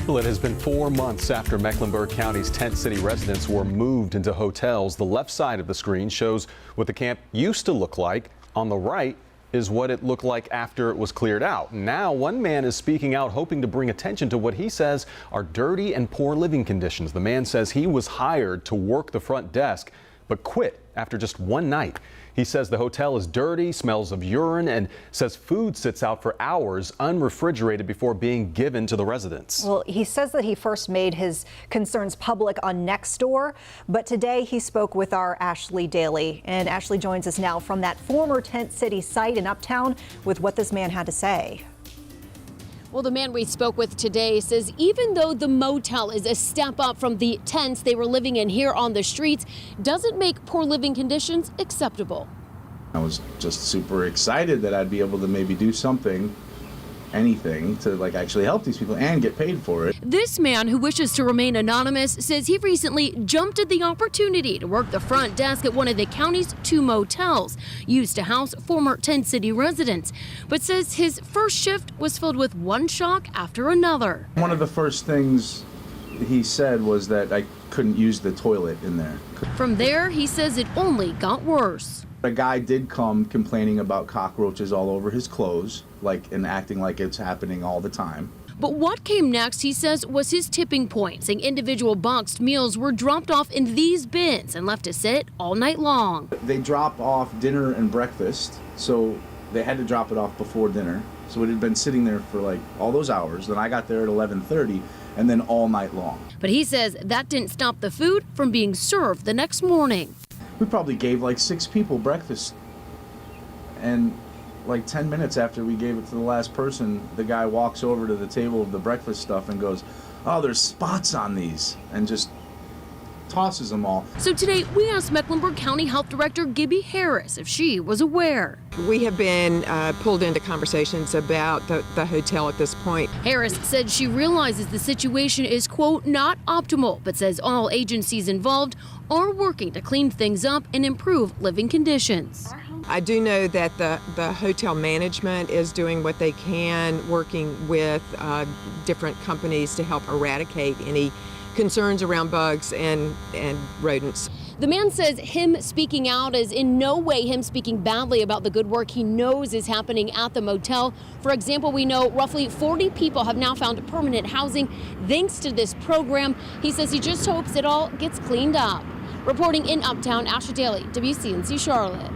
Well, it has been 4 months after Mecklenburg County's tent city residents were moved into hotels. The left side of the screen shows what the camp used to look like. On the right is what it looked like after it was cleared out. Now, one man is speaking out, hoping to bring attention to what he says are dirty and poor living conditions. The man says he was hired to work the front desk, but quit after just one night. He says the hotel is dirty, smells of urine, and says food sits out for hours unrefrigerated before being given to the residents. Well, he says that he first made his concerns public on Nextdoor, but today he spoke with our Ashley Daley. And Ashley joins us now from that former tent city site in Uptown with what this man had to say. Well, the man we spoke with today says even though the motel is a step up from the tents they were living in here on the streets, doesn't make poor living conditions acceptable. I was just super excited that I'd be able to maybe do something, anything, to actually help these people and get paid for it. This man, who wishes to remain anonymous, says he recently jumped at the opportunity to work the front desk at one of the county's 2 motels used to house former tent city residents, but says his first shift was filled with one shock after another. One of the first things he said was that I couldn't use the toilet in there. From there, he says it only got worse. A guy did come complaining about cockroaches all over his clothes, and acting like it's happening all the time. But what came next, he says, was his tipping point, saying individual boxed meals were dropped off in these bins and left to sit all night long. They drop off dinner and breakfast, so they had to drop it off before dinner. So it had been sitting there for all those hours. Then I got there at 11:30 and then all night long. But he says that didn't stop the food from being served the next morning. We probably gave 6 people breakfast, and 10 minutes after we gave it to the last person, the guy walks over to the table of the breakfast stuff and goes, "Oh, there's spots on these," and just tosses them all. So today we asked Mecklenburg County Health Director Gibby Harris if she was aware. We have been pulled into conversations about the hotel at this point. Harris said she realizes the situation is, quote, not optimal, but says all agencies involved are working to clean things up and improve living conditions. I do know that the hotel management is doing what they can, working with different companies to help eradicate any concerns around bugs and rodents. The man says him speaking out is in no way him speaking badly about the good work he knows is happening at the motel. For example, we know roughly 40 people have now found permanent housing thanks to this program. He says he just hopes it all gets cleaned up. Reporting in Uptown, Ashley Daley, WCNC Charlotte.